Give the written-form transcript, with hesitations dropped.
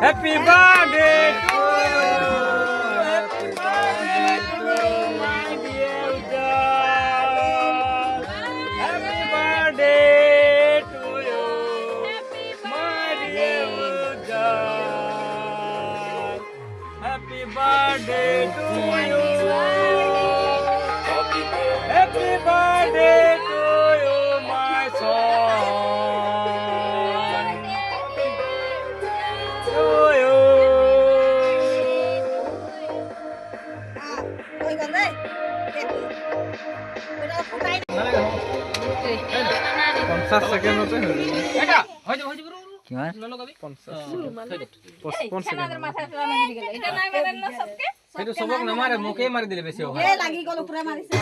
Happy birthday to you. Happy birthday to my dear Ujjwal. Happy birthday to you, my dear Ujjwal. Happy birthday to you. Happy birthday to you, my son. To you. পঞ্চাশ second হতে সবক নামারে মুখে মারি দিলে বেশি হবে। লাগি গল পুরা মারিছে